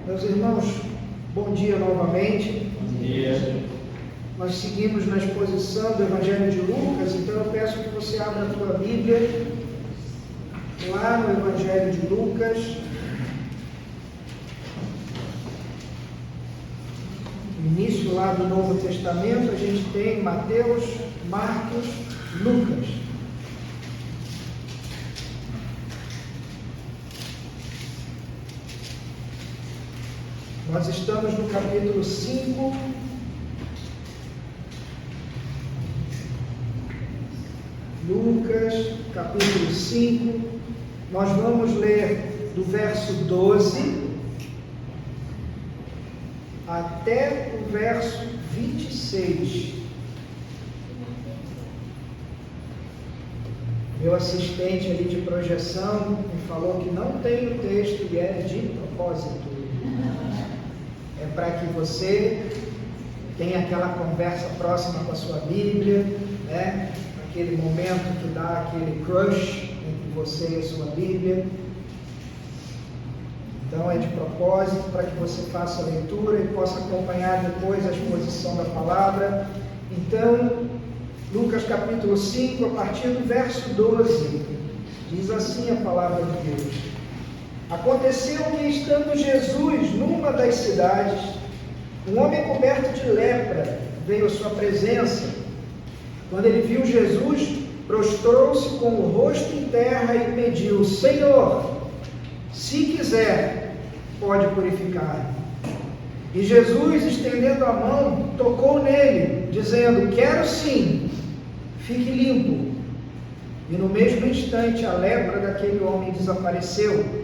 Meus irmãos, bom dia novamente. Bom dia. Nós seguimos na exposição do Evangelho de Lucas, então eu peço que você abra a tua Bíblia lá no Evangelho de Lucas. No início lá do Novo Testamento, a gente tem Mateus, Marcos, Lucas. Nós estamos no capítulo 5, Lucas, capítulo 5, nós vamos ler do verso 12 até o verso 26. Meu assistente ali de projeção me falou que não tem o texto e é de propósito. É para que você tenha aquela conversa próxima com a sua Bíblia, né? Aquele momento que dá aquele crush entre você e a sua Bíblia. Então é de propósito para que você faça a leitura e possa acompanhar depois a exposição da palavra. Então, Lucas capítulo 5, a partir do verso 12, diz assim a palavra de Deus. Aconteceu que, estando Jesus numa das cidades, um homem coberto de lepra veio à sua presença. Quando ele viu Jesus, prostrou-se com o rosto em terra e pediu: Senhor, se quiser, pode purificar. E Jesus, estendendo a mão, tocou nele, dizendo: Quero sim, fique limpo. E no mesmo instante a lepra daquele homem desapareceu.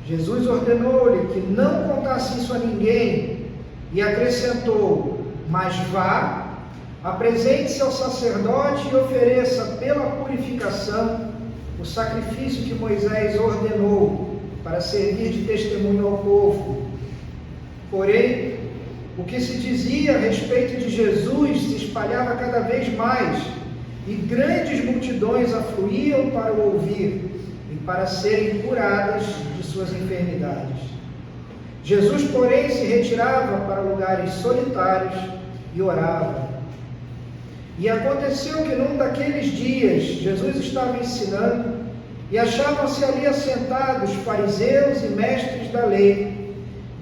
Jesus ordenou-lhe que não contasse isso a ninguém e acrescentou: Mas vá, apresente-se ao sacerdote e ofereça pela purificação o sacrifício que Moisés ordenou para servir de testemunho ao povo. Porém, o que se dizia a respeito de Jesus se espalhava cada vez mais, e grandes multidões afluíam para o ouvir e para serem curadas de suas enfermidades. Jesus, porém, se retirava para lugares solitários e orava. E aconteceu que num daqueles dias, Jesus estava ensinando, e achavam-se ali assentados fariseus e mestres da lei,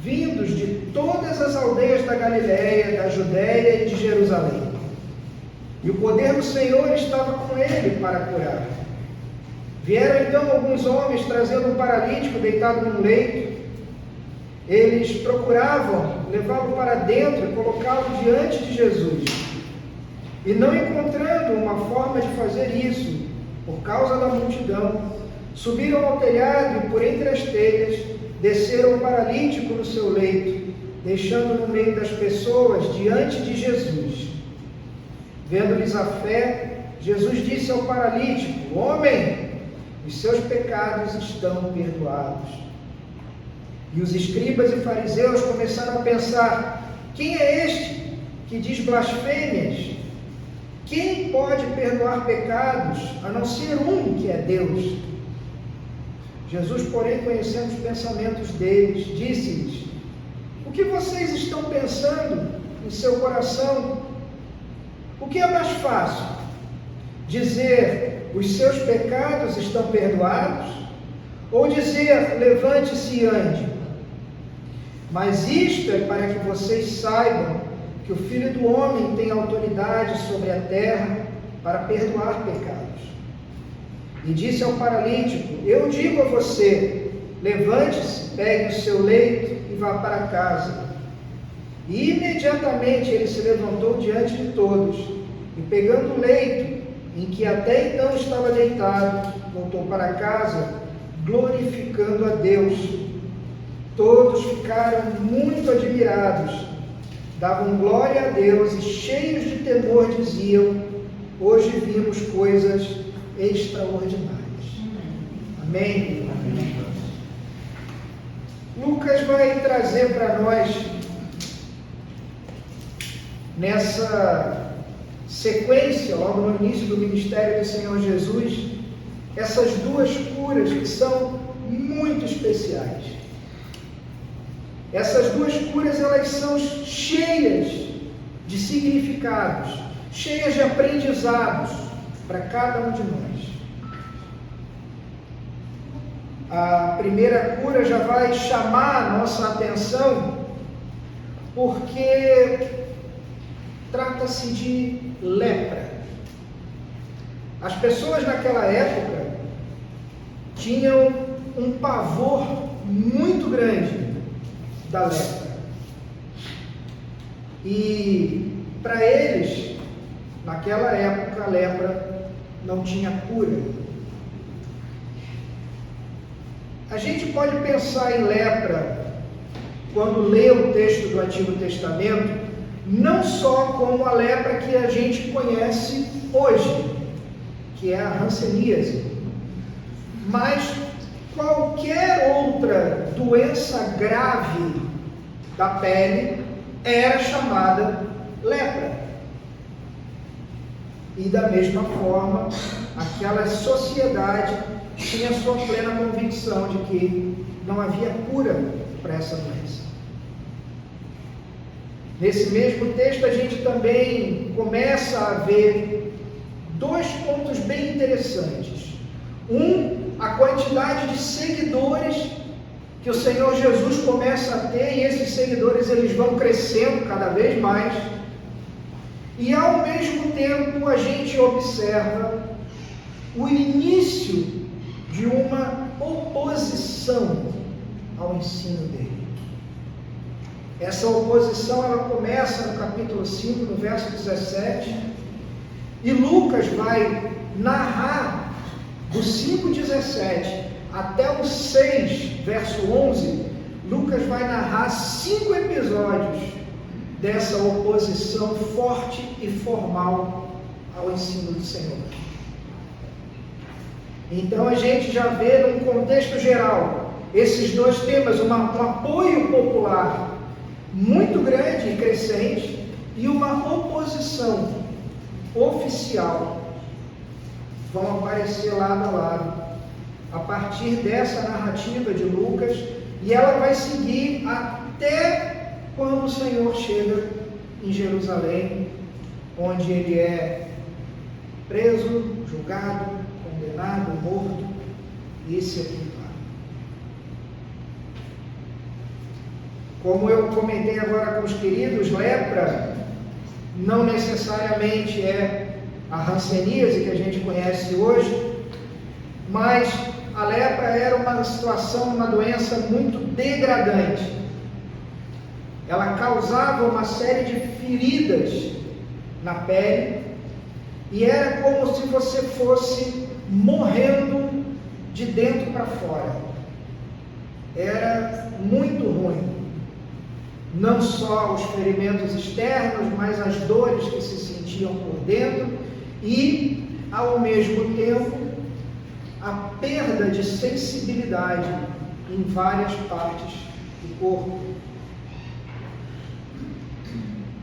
vindos de todas as aldeias da Galiléia, da Judéia e de Jerusalém. E o poder do Senhor estava com ele para curar. Vieram então alguns homens trazendo um paralítico deitado num leito. Eles procuravam levá-lo para dentro e colocá-lo diante de Jesus. E não encontrando uma forma de fazer isso, por causa da multidão, subiram ao telhado e por entre as telhas desceram o paralítico no seu leito, deixando no meio das pessoas diante de Jesus. Vendo-lhes a fé, Jesus disse ao paralítico: Homem, os seus pecados estão perdoados. E os escribas e fariseus começaram a pensar: Quem é este que diz blasfêmias? Quem pode perdoar pecados, a não ser um, que é Deus? Jesus, porém, conhecendo os pensamentos deles, disse-lhes: O que vocês estão pensando em seu coração? O que é mais fácil? Dizer: Os seus pecados estão perdoados? Ou dizer: Levante-se e ande? Mas isto é para que vocês saibam que o Filho do Homem tem autoridade sobre a terra para perdoar pecados. E disse ao paralítico: Eu digo a você, levante-se, pegue o seu leito e vá para casa. E imediatamente ele se levantou diante de todos, e pegando o leito, em que até então estava deitado, voltou para casa, glorificando a Deus. Todos ficaram muito admirados, davam glória a Deus e, cheios de temor, diziam: Hoje vimos coisas extraordinárias. Amém? Amém. Lucas vai trazer para nós, nessa sequência, logo no início do ministério do Senhor Jesus, essas duas curas que são muito especiais. essas duas curas, elas são cheias de significados, cheias de aprendizados para cada um de nós. A primeira cura já vai chamar a nossa atenção, porque trata-se de lepra. As pessoas naquela época tinham um pavor muito grande da lepra. E para eles, naquela época, a lepra não tinha cura. A gente pode pensar em lepra quando lê o texto do Antigo Testamento, não só como a lepra que a gente conhece hoje, que é a hanseníase, mas qualquer outra doença grave da pele era chamada lepra. E da mesma forma, aquela sociedade tinha sua plena convicção de que não havia cura para essa doença. Nesse mesmo texto, a gente também começa a ver dois pontos bem interessantes. A quantidade de seguidores que o Senhor Jesus começa a ter, e esses seguidores eles vão crescendo cada vez mais. E ao mesmo tempo a gente observa o início de uma oposição ao ensino dele. Essa oposição ela começa no capítulo 5, no verso 17, e Lucas vai narrar do 5:17 até o 6, verso 11, Lucas vai narrar 5 episódios dessa oposição forte e formal ao ensino do Senhor. Então a gente já vê num contexto geral esses dois temas, um apoio popular muito grande e crescente e uma oposição oficial vão aparecer lado a lado a partir dessa narrativa de Lucas, e ela vai seguir até quando o Senhor chega em Jerusalém, onde ele é preso, julgado, condenado, morto e sepultado. Como eu comentei agora com os queridos, lepra não necessariamente é a hanseníase que a gente conhece hoje, mas a lepra era uma situação, uma doença muito degradante. Ela causava uma série de feridas na pele e era como se você fosse morrendo de dentro para fora. Era muito ruim. Não só os ferimentos externos, mas as dores que se sentiam por dentro e, ao mesmo tempo, a perda de sensibilidade em várias partes do corpo.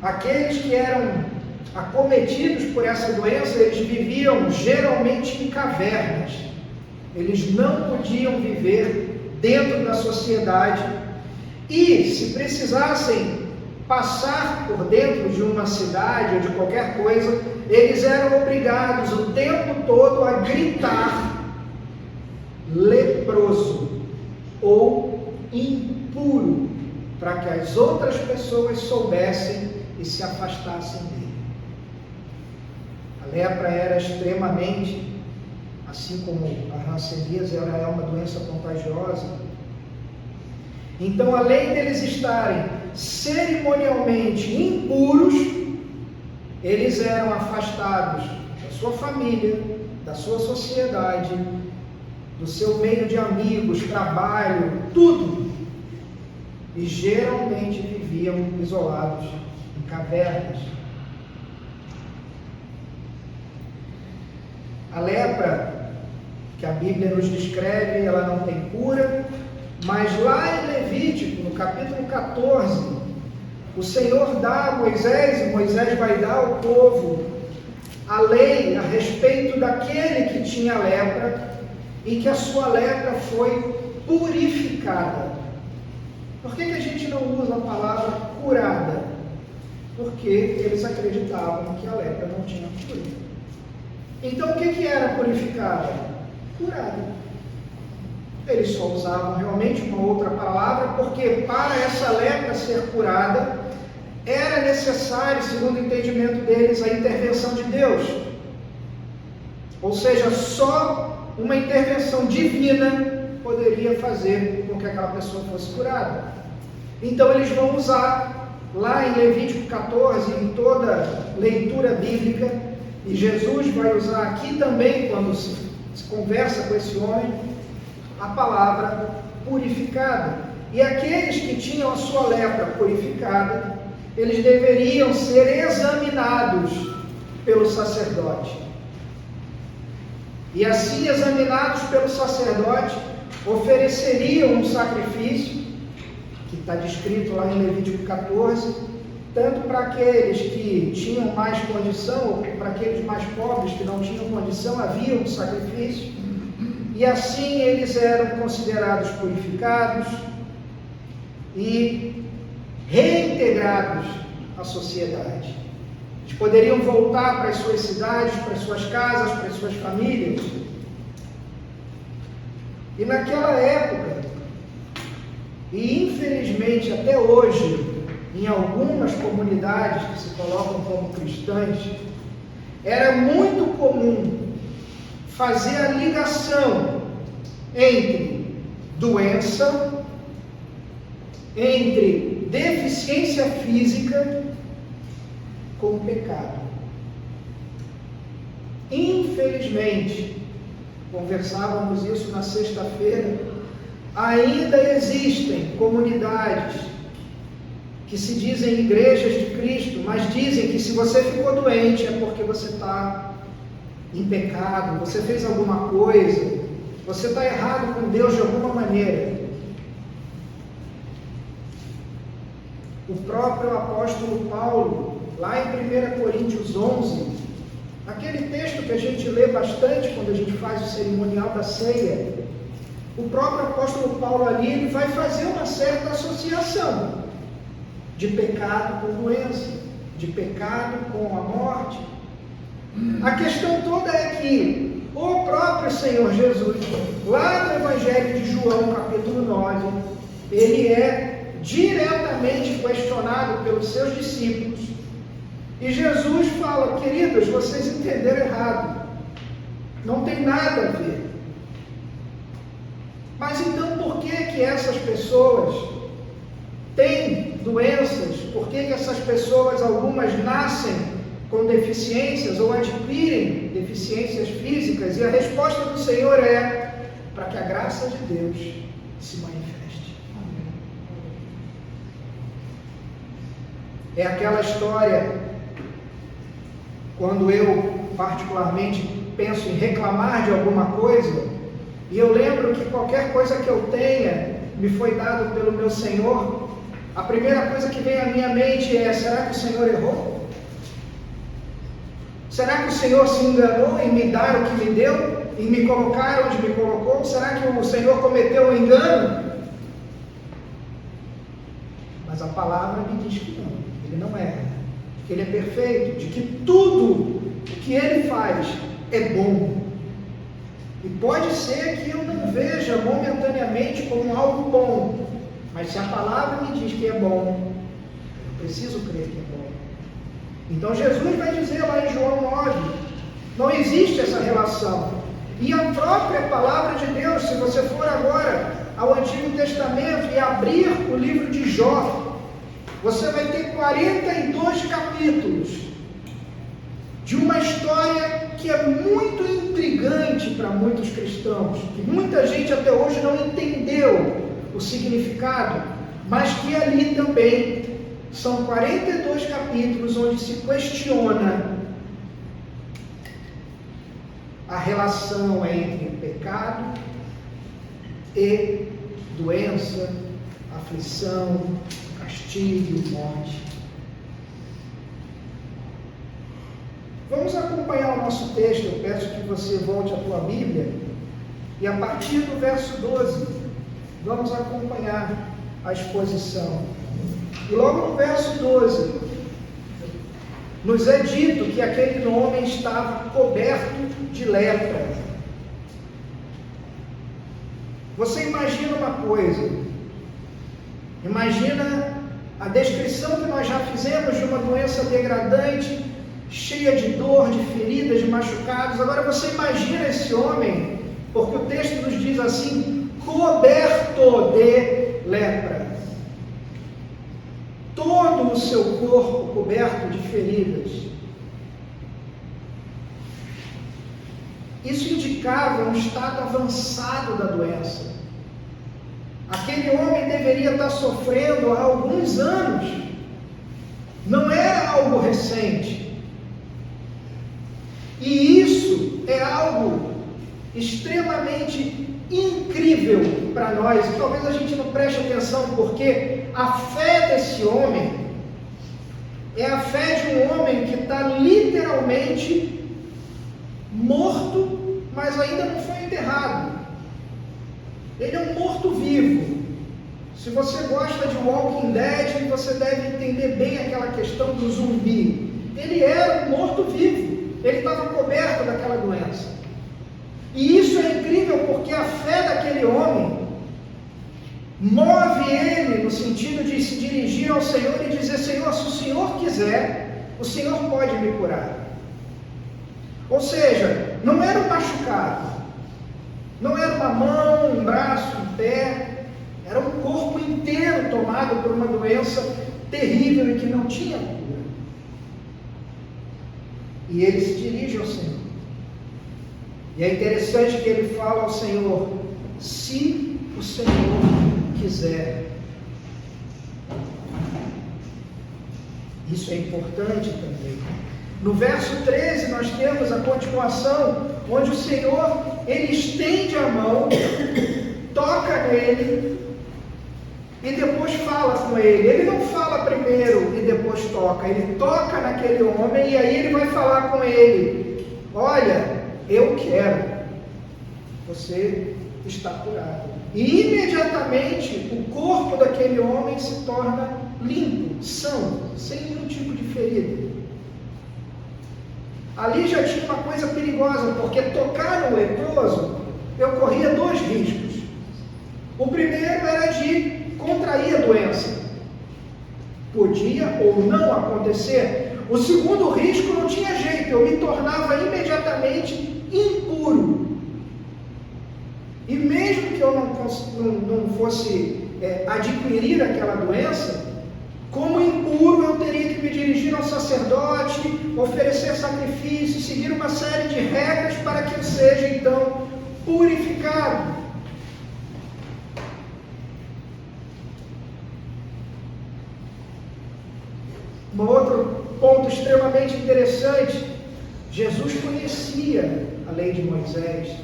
Aqueles que eram acometidos por essa doença, eles viviam geralmente em cavernas. Eles não podiam viver dentro da sociedade e, se precisassem passar por dentro de uma cidade ou de qualquer coisa, eles eram obrigados o tempo todo a gritar leproso ou impuro, para que as outras pessoas soubessem e se afastassem dele. A lepra era extremamente, assim como a hanseníase, ela é uma doença contagiosa. Então, além deles estarem cerimonialmente impuros, eles eram afastados da sua família, da sua sociedade, do seu meio de amigos, trabalho, tudo. E geralmente viviam isolados em cavernas. A lepra, que a Bíblia nos descreve, ela não tem cura, mas lá em Levítico, no capítulo 14, o Senhor dá a Moisés, e Moisés vai dar ao povo a lei a respeito daquele que tinha lepra e que a sua lepra foi purificada. Por que a gente não usa a palavra curada? Porque eles acreditavam que a lepra não tinha cura. Então o que era purificada? Curada. Eles só usavam realmente uma outra palavra, porque para essa lepra ser curada, era necessário, segundo o entendimento deles, a intervenção de Deus. Ou seja, só uma intervenção divina poderia fazer com que aquela pessoa fosse curada. Então eles vão usar, lá em Levítico 14, em toda leitura bíblica, e Jesus vai usar aqui também, quando se conversa com esse homem, a palavra purificada. E aqueles que tinham a sua lepra purificada, eles deveriam ser examinados pelo sacerdote. E assim, examinados pelo sacerdote, ofereceriam um sacrifício, que está descrito lá em Levítico 14, tanto para aqueles que tinham mais condição, ou para aqueles mais pobres que não tinham condição, havia um sacrifício. E assim eles eram considerados purificados e reintegrados à sociedade. Eles poderiam voltar para as suas cidades, para as suas casas, para as suas famílias. E naquela época, e infelizmente até hoje, em algumas comunidades que se colocam como cristãs, era muito comum fazer a ligação entre doença, entre deficiência física com pecado. Infelizmente, conversávamos isso na sexta-feira, ainda existem comunidades que se dizem igrejas de Cristo, mas dizem que se você ficou doente é porque você está em pecado, você fez alguma coisa, você está errado com Deus de alguma maneira. O próprio apóstolo Paulo, lá em 1 Coríntios 11, aquele texto que a gente lê bastante quando a gente faz o cerimonial da ceia, o próprio apóstolo Paulo ali, ele vai fazer uma certa associação de pecado com doença, de pecado com a morte. A questão toda é que o próprio Senhor Jesus, lá no Evangelho de João, capítulo 9, ele é diretamente questionado pelos seus discípulos. E Jesus fala: queridos, vocês entenderam errado. Não tem nada a ver. Mas então por que essas pessoas têm doenças? Por que essas pessoas, algumas nascem com deficiências ou adquirem deficiências físicas? E a resposta do Senhor é: para que a graça de Deus se manifeste. É aquela história, quando eu particularmente penso em reclamar de alguma coisa, e eu lembro que qualquer coisa que eu tenha me foi dado pelo meu Senhor, a primeira coisa que vem à minha mente é: será que o Senhor errou? Será que o Senhor se enganou em me dar o que me deu? Em me colocar onde me colocou? Será que o Senhor cometeu um engano? Mas a palavra me diz que não, ele não erra, que ele é perfeito, de que tudo o que ele faz é bom. E pode ser que eu não veja momentaneamente como algo bom, mas se a palavra me diz que é bom, eu preciso crer que é bom. Então Jesus vai dizer lá em João 9, não existe essa relação. E a própria palavra de Deus, se você for agora ao Antigo Testamento e abrir o livro de Jó, você vai ter 42 capítulos de uma história que é muito intrigante para muitos cristãos, que muita gente até hoje não entendeu o significado, mas que ali também são 42 capítulos onde se questiona a relação entre pecado e doença, aflição, castigo, morte. Vamos acompanhar o nosso texto. Eu peço que você volte à tua Bíblia e a partir do verso 12, vamos acompanhar a exposição. E logo no verso 12, nos é dito que aquele homem estava coberto de lepra. Você imagina uma coisa, imagina a descrição que nós já fizemos de uma doença degradante, cheia de dor, de feridas, de machucados. Agora você imagina esse homem, porque o texto nos diz assim, coberto de lepra. Todo o seu corpo coberto de feridas. Isso indicava um estado avançado da doença. Aquele homem deveria estar sofrendo há alguns anos. Não era algo recente. E isso é algo extremamente incrível para nós. E talvez a gente não preste atenção, porque a fé desse homem é a fé de um homem que está literalmente morto, mas ainda não foi enterrado. Ele é um morto-vivo. Se você gosta de Walking Dead, você deve entender bem aquela questão do zumbi. Ele era um morto-vivo. Ele estava coberto daquela doença. E isso é incrível porque a fé daquele homem move ele no sentido de se dirigir ao Senhor e dizer: Senhor, se o Senhor quiser, o Senhor pode me curar. Ou seja, não era um machucado, não era uma mão, um braço, um pé, era um corpo inteiro tomado por uma doença terrível e que não tinha cura. E ele se dirige ao Senhor. E é interessante que ele fala ao Senhor: se o Senhor quiser. Isso é importante também. No verso 13 nós temos a continuação, onde o Senhor, ele estende a mão, toca nele e depois fala com ele. Ele não fala primeiro e depois toca, ele toca naquele homem e aí ele vai falar com ele: olha, eu quero, você está curado. E imediatamente o corpo daquele homem se torna limpo, são, sem nenhum tipo de ferida. Ali já tinha uma coisa perigosa, porque tocar no leproso, eu corria dois riscos. O primeiro era de contrair a doença. Podia ou não acontecer. O segundo risco não tinha jeito, eu me tornava imediatamente impuro. E mesmo que eu não fosse adquirir aquela doença, como impuro eu teria que me dirigir ao sacerdote, oferecer sacrifício, seguir uma série de regras para que eu seja então purificado. Um outro ponto extremamente interessante: Jesus conhecia a lei de Moisés.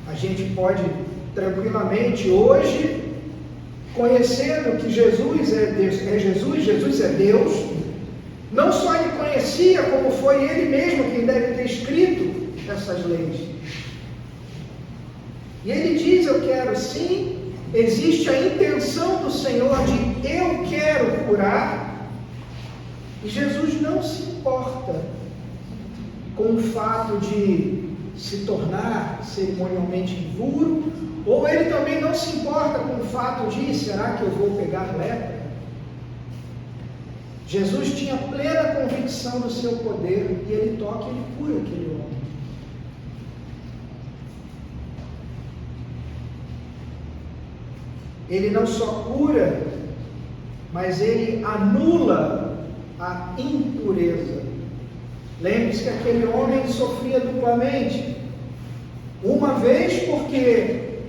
A gente pode tranquilamente hoje, conhecendo que Jesus é Deus, Jesus é Deus, não só ele conhecia, como foi ele mesmo quem deve ter escrito essas leis. E ele diz: eu quero sim. Existe a intenção do Senhor de eu quero curar, e Jesus não se importa com o fato de se tornar cerimonialmente impuro, ou ele também não se importa com o fato de: será que eu vou pegar lepra? Jesus tinha plena convicção do seu poder, e ele toca e ele cura aquele homem. Ele não só cura, mas ele anula a impureza. Lembre-se que aquele homem sofria duplamente. Uma vez porque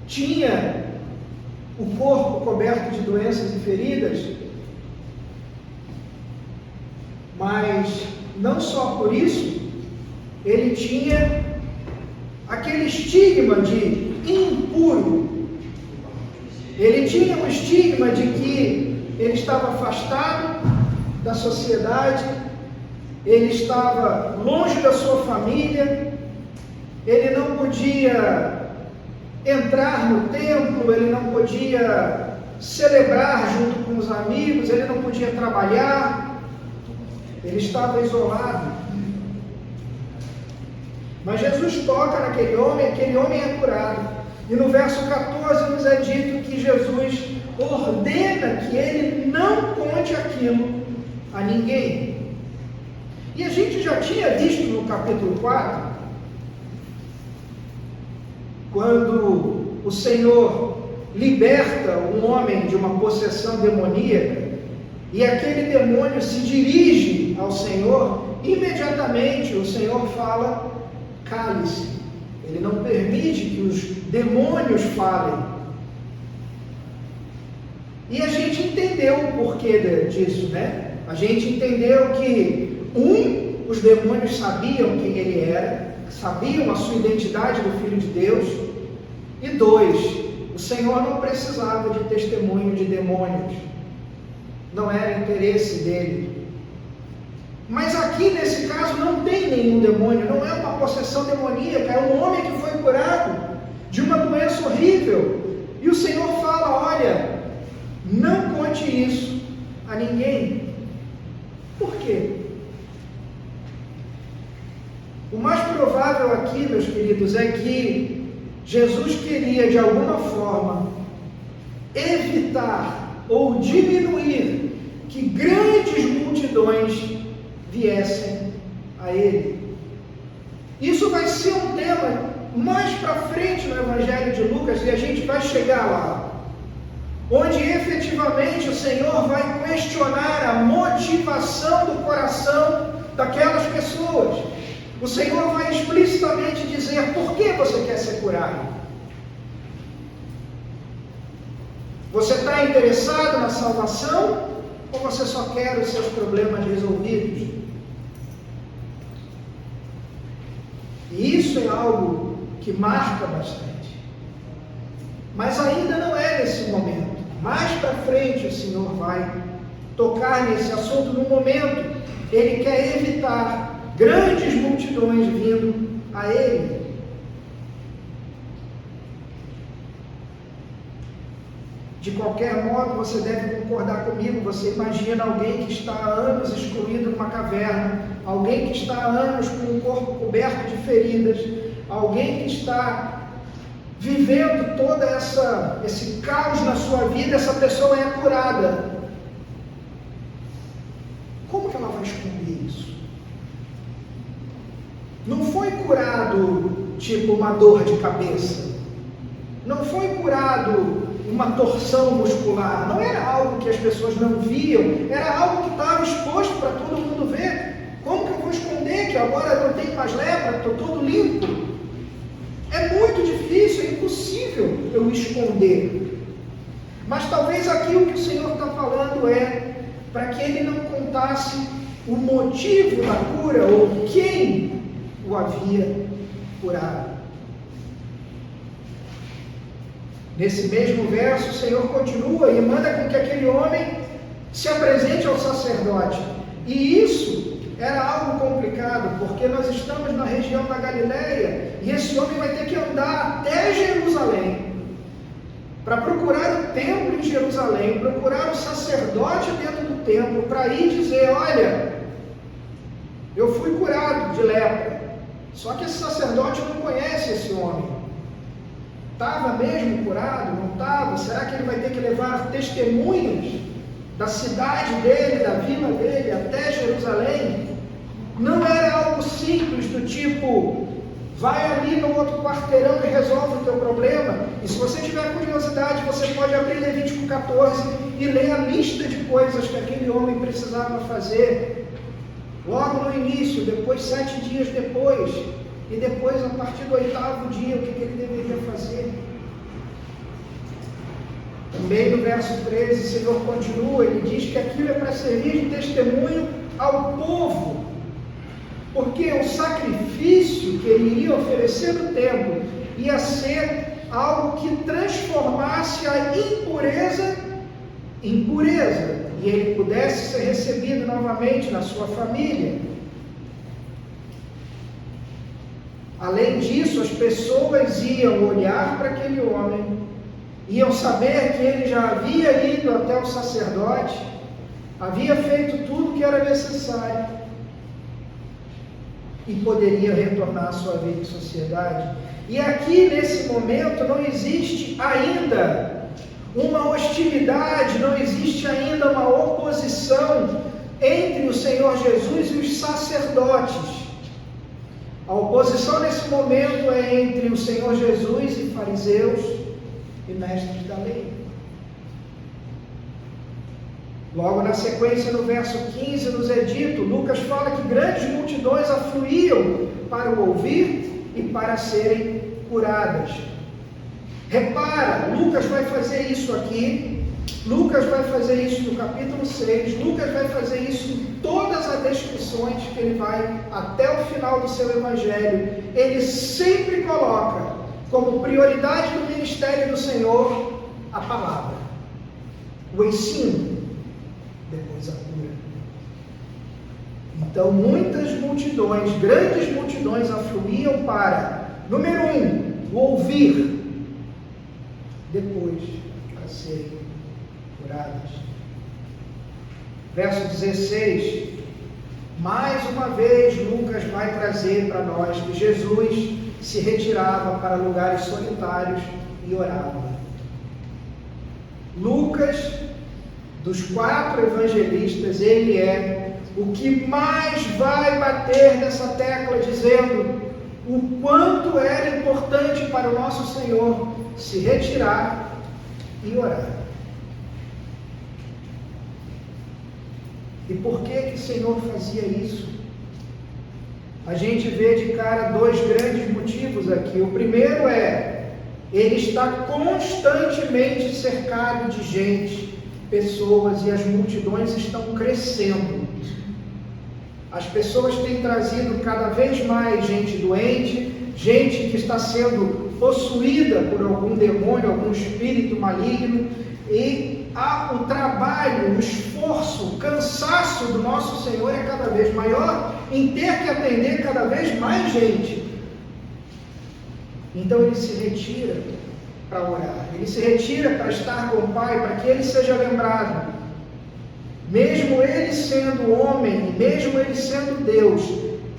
tinha o corpo coberto de doenças e feridas, mas não só por isso, ele tinha aquele estigma de impuro. Ele tinha um estigma de que ele estava afastado da sociedade, ele estava longe da sua família, ele não podia entrar no templo, ele não podia celebrar junto com os amigos, ele não podia trabalhar, ele estava isolado. Mas Jesus toca naquele homem, aquele homem é curado. E no verso 14 nos é dito que Jesus ordena que ele não conte aquilo a ninguém. E a gente já tinha visto no capítulo 4, quando o Senhor liberta um homem de uma possessão demoníaca, e aquele demônio se dirige ao Senhor, imediatamente o Senhor fala: cale-se. Ele não permite que os demônios falem. E a gente entendeu o porquê disso, né? A gente entendeu que, os demônios sabiam quem ele era, sabiam a sua identidade do Filho de Deus, e 2, o Senhor não precisava de testemunho de demônios, não era interesse dele. Mas aqui nesse caso não tem nenhum demônio, não é uma possessão demoníaca, é um homem que foi curado de uma doença horrível, e o Senhor fala: olha, não conte isso a ninguém. Por quê? O mais provável aqui, meus queridos, é que Jesus queria de alguma forma evitar ou diminuir que grandes multidões viessem a ele. Isso vai ser um tema mais para frente no Evangelho de Lucas, e a gente vai chegar lá, onde efetivamente o Senhor vai questionar a motivação do coração daquelas pessoas. O Senhor vai explicitamente dizer: por que você quer ser curado? Você está interessado na salvação, ou você só quer os seus problemas resolvidos? E isso é algo que marca bastante. Mas ainda não é nesse momento. Mais para frente o Senhor vai tocar nesse assunto. No momento, Ele quer evitar grandes multidões vindo a Ele. De qualquer modo, você deve concordar comigo. Você imagina alguém que está há anos excluído numa caverna, alguém que está há anos com o corpo coberto de feridas, alguém que está vivendo todo esse caos na sua vida. Essa pessoa é curada. Como que ela vai esconder isso? Não foi curado tipo uma dor de cabeça, não foi curado uma torção muscular, não era algo que as pessoas não viam, era algo que estava exposto para todo mundo ver. Como que eu vou esconder que agora eu não tenho mais lepra, estou todo limpo? É muito difícil, é impossível eu esconder. Mas talvez aqui o que o Senhor está falando é para que ele não contasse o motivo da cura ou quem o havia curado. Nesse mesmo verso, o Senhor continua e manda com que aquele homem se apresente ao sacerdote. E isso era algo complicado, porque nós estamos na região da Galileia e esse homem vai ter que andar até Jerusalém para procurar o templo em Jerusalém, procurar o sacerdote dentro do templo, para ir dizer: olha, eu fui curado de lepra. Só que esse sacerdote não conhece esse homem. Estava mesmo curado? Não estava? Será que ele vai ter que levar testemunhas da cidade dele, da vila dele, até Jerusalém? Não era algo simples do tipo: vai ali no outro quarteirão e resolve o teu problema. E se você tiver curiosidade, você pode abrir Levítico 14 e ler a lista de coisas que aquele homem precisava fazer. Logo no início, depois 7 dias depois, e depois a partir do 8º dia, o que ele deveria fazer. Também no verso 13, o Senhor continua, ele diz que aquilo é para servir de testemunho ao povo, porque o sacrifício que ele iria oferecer no templo ia ser algo que transformasse a impureza em pureza, e ele pudesse ser recebido novamente na sua família. Além disso, as pessoas iam olhar para aquele homem iam saber que ele já havia ido até o sacerdote, havia feito tudo que era necessário e poderia retornar à sua vida em sociedade. E aqui, nesse momento, não existe ainda uma hostilidade, não existe ainda uma oposição entre o Senhor Jesus e os sacerdotes. A oposição nesse momento é entre o Senhor Jesus e fariseus e mestres da lei. Logo na sequência, no verso 15, nos é dito, Lucas fala que grandes multidões afluíam para o ouvir e para serem curadas. Repara, Lucas vai fazer isso aqui, Lucas vai fazer isso no capítulo 6, Lucas vai fazer isso em todas as descrições que ele vai até o final do seu evangelho. Ele sempre coloca como prioridade do ministério do Senhor a palavra, o ensino, depois a cura. Então muitas multidões, grandes multidões afluíam para, número 1, o ouvir, depois para serem curadas. Verso 16, mais uma vez Lucas vai trazer para nós que Jesus se retirava para lugares solitários e orava. Lucas, dos 4 evangelistas, ele é o que mais vai bater nessa tecla, dizendo o quanto era importante para o nosso Senhor se retirar e orar. E por que o Senhor fazia isso? A gente vê de cara 2 grandes motivos aqui. O primeiro é, ele está constantemente cercado de gente, pessoas, e as multidões estão crescendo. As pessoas têm trazido cada vez mais gente doente, gente que está sendo possuída por algum demônio, algum espírito maligno, e o trabalho, o esforço, o cansaço do nosso Senhor é cada vez maior em ter que atender cada vez mais gente. Então ele se retira para orar, ele se retira para estar com o Pai, para que ele seja lembrado. Mesmo ele sendo homem, mesmo ele sendo Deus,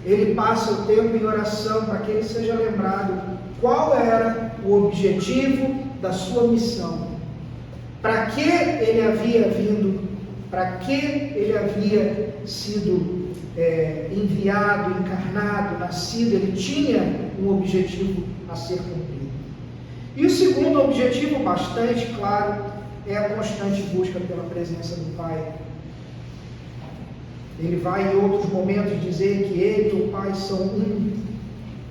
ele passa o tempo em oração para que ele seja lembrado qual era o objetivo da sua missão. Para que ele havia vindo, para que ele havia sido enviado, encarnado, nascido. Ele tinha um objetivo a ser cumprido. E o segundo objetivo, bastante claro, é a constante busca pela presença do Pai. Ele vai em outros momentos dizer que ele e o Pai são um,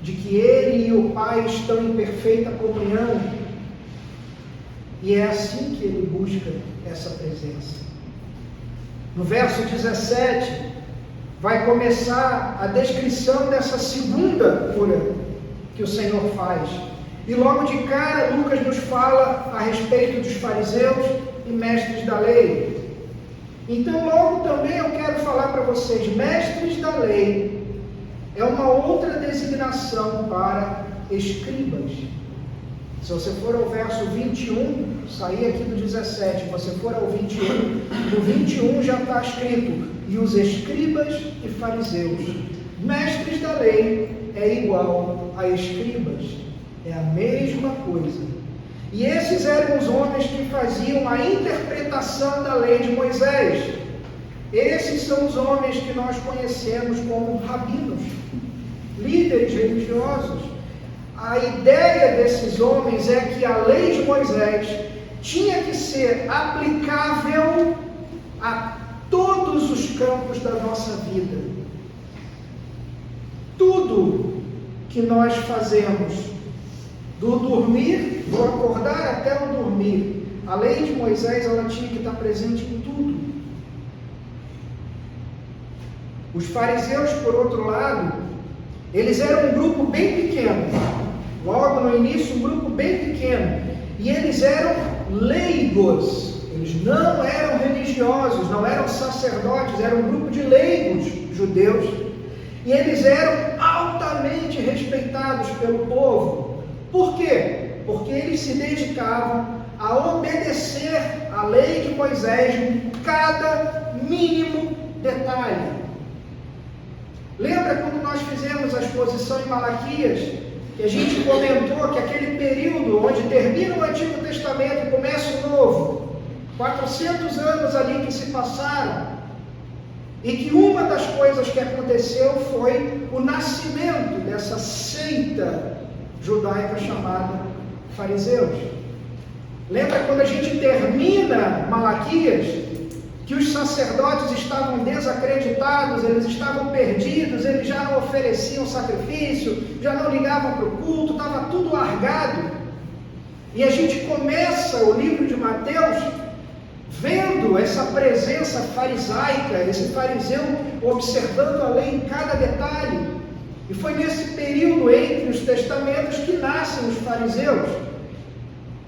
de que ele e o Pai estão em perfeita comunhão. E é assim que ele busca essa presença. No verso 17, vai começar a descrição dessa segunda cura que o Senhor faz. E logo de cara, Lucas nos fala a respeito dos fariseus e mestres da lei. Então, logo também eu quero falar para vocês, mestres da lei é uma outra designação para escribas. Se você for ao verso 21, sair aqui do 17, você for ao 21, no 21 já está escrito, e os escribas e fariseus. Mestres da lei é igual a escribas, é a mesma coisa. E esses eram os homens que faziam a interpretação da lei de Moisés. Esses são os homens que nós conhecemos como rabinos, líderes religiosos. A ideia desses homens é que a lei de Moisés tinha que ser aplicável a todos os campos da nossa vida. Tudo que nós fazemos, do dormir, do acordar até o dormir, a lei de Moisés ela tinha que estar presente em tudo. Os fariseus, por outro lado, eles eram um grupo bem pequeno. Logo no início, um grupo bem pequeno. E eles eram leigos. Eles não eram religiosos, não eram sacerdotes, eram um grupo de leigos judeus. E eles eram altamente respeitados pelo povo. Por quê? Porque eles se dedicavam a Moisés em cada mínimo detalhe. Lembra quando nós fizemos a exposição em Malaquias, que a gente comentou que aquele período onde termina o Antigo Testamento e começa o Novo, 400 anos ali que se passaram, e que uma das coisas que aconteceu foi o nascimento dessa seita judaica chamada fariseus. Lembra quando a gente termina Malaquias, que os sacerdotes estavam desacreditados, eles estavam perdidos, eles já não ofereciam sacrifício, já não ligavam para o culto, estava tudo largado. E a gente começa o livro de Mateus vendo essa presença farisaica, esse fariseu observando a lei em cada detalhe. E foi nesse período entre os testamentos que nascem os fariseus,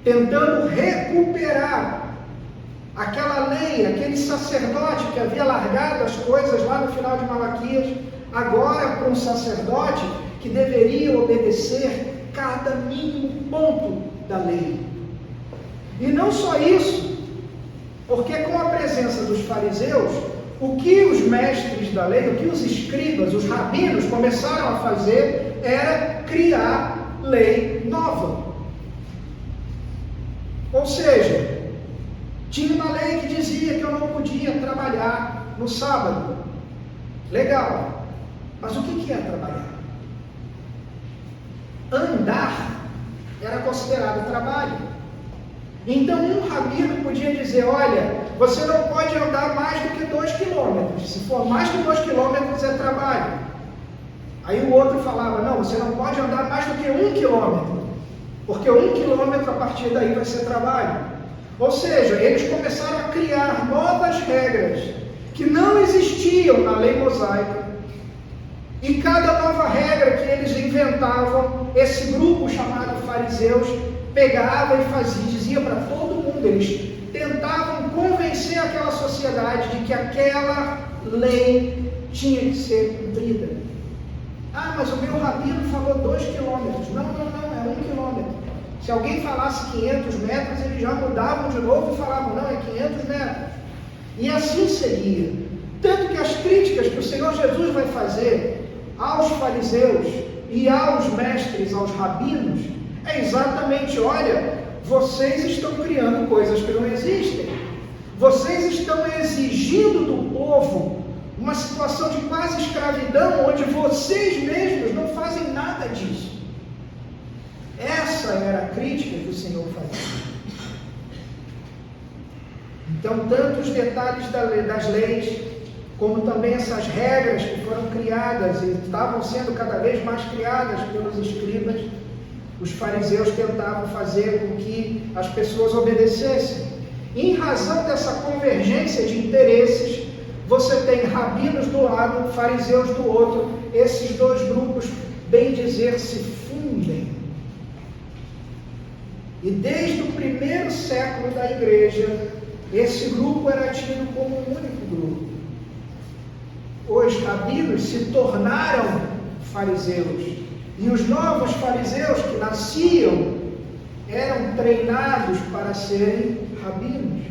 tentando recuperar aquela lei, aquele sacerdote que havia largado as coisas lá no final de Malaquias, agora para um sacerdote que deveria obedecer cada mínimo ponto da lei. E não só isso, porque com a presença dos fariseus, o que os mestres da lei, o que os escribas, os rabinos começaram a fazer era criar lei nova. Ou seja, tinha uma lei que dizia que eu não podia trabalhar no sábado. Legal. Mas o que é trabalhar? Andar era considerado trabalho. Então um rabino podia dizer, olha, você não pode andar mais do que 2 quilômetros. Se for mais que 2 quilômetros é trabalho. Aí o outro falava, não, você não pode andar mais do que 1 quilômetro. Porque 1 quilômetro a partir daí vai ser trabalho. Ou seja, eles começaram a criar novas regras que não existiam na lei mosaica. E cada nova regra que eles inventavam, esse grupo chamado fariseus pegava e fazia, dizia para todo mundo, eles tentavam convencer aquela sociedade de que aquela lei tinha que ser cumprida. Ah, mas o meu rabino falou 2 quilômetros. Não, é 1 quilômetro. Se alguém falasse 500 metros, eles já mudavam de novo e falavam, não, é 500 metros. E assim seguia. Tanto que as críticas que o Senhor Jesus vai fazer aos fariseus e aos mestres, aos rabinos, é exatamente, olha, vocês estão criando coisas que não existem. Vocês estão exigindo do povo uma situação de quase escravidão, onde vocês mesmos não fazem nada disso. Essa era a crítica que o Senhor fazia. Então, tanto os detalhes das leis, como também essas regras que foram criadas e estavam sendo cada vez mais criadas pelos escribas, os fariseus tentavam fazer com que as pessoas obedecessem. E em razão dessa convergência de interesses, você tem rabinos do lado, fariseus do outro, esses dois grupos, bem dizer, se fundem. E desde o primeiro século da igreja, esse grupo era tido como um único grupo. Os rabinos se tornaram fariseus. E os novos fariseus que nasciam eram treinados para serem rabinos.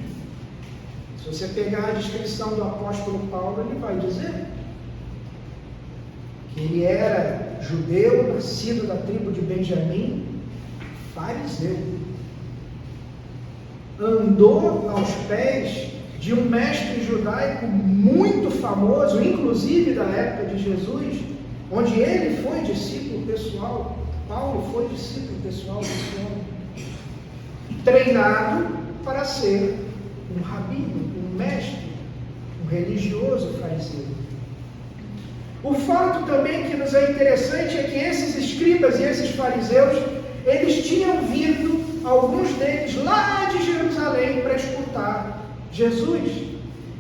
Se você pegar a descrição do apóstolo Paulo, ele vai dizer que ele era judeu, nascido da tribo de Benjamim, fariseu. Andou aos pés de um mestre judaico muito famoso, inclusive da época de Jesus, onde ele foi discípulo pessoal. Paulo foi discípulo pessoal desse homem, treinado para ser um rabino, um mestre, um religioso fariseu. O fato também que nos é interessante é que esses escribas e esses fariseus, eles tinham vindo, alguns deles, lá de Jerusalém para escutar Jesus.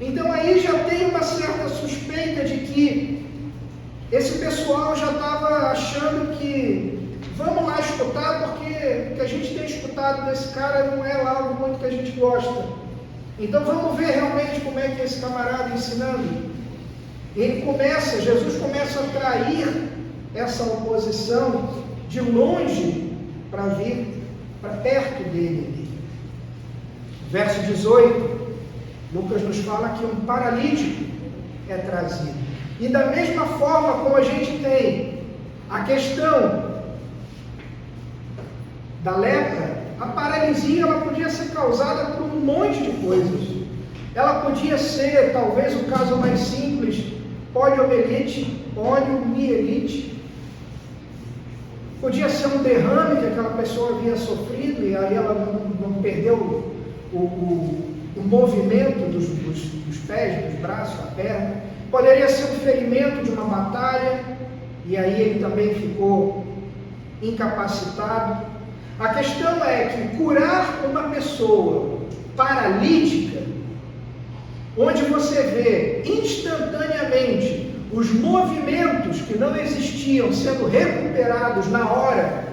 Então aí já tem uma certa suspeita de que esse pessoal já estava achando que vamos lá escutar, porque o que a gente tem escutado desse cara não é lá algo muito que a gente gosta. Então vamos ver realmente como é que é esse camarada ensinando. Jesus começa a atrair essa oposição de longe para vir para perto dele. Verso 18, Lucas nos fala que um paralítico é trazido. E da mesma forma como a gente tem a questão da lepra, a paralisia ela podia ser causada por um monte de coisas. Ela podia ser, talvez o caso mais simples, poliomielite. Podia ser um derrame que aquela pessoa havia sofrido e aí ela não perdeu o movimento dos pés, dos braços, da perna. Poderia ser um ferimento de uma batalha e aí ele também ficou incapacitado. A questão é que curar uma pessoa paralítica, onde você vê instantaneamente os movimentos que não existiam sendo recuperados na hora,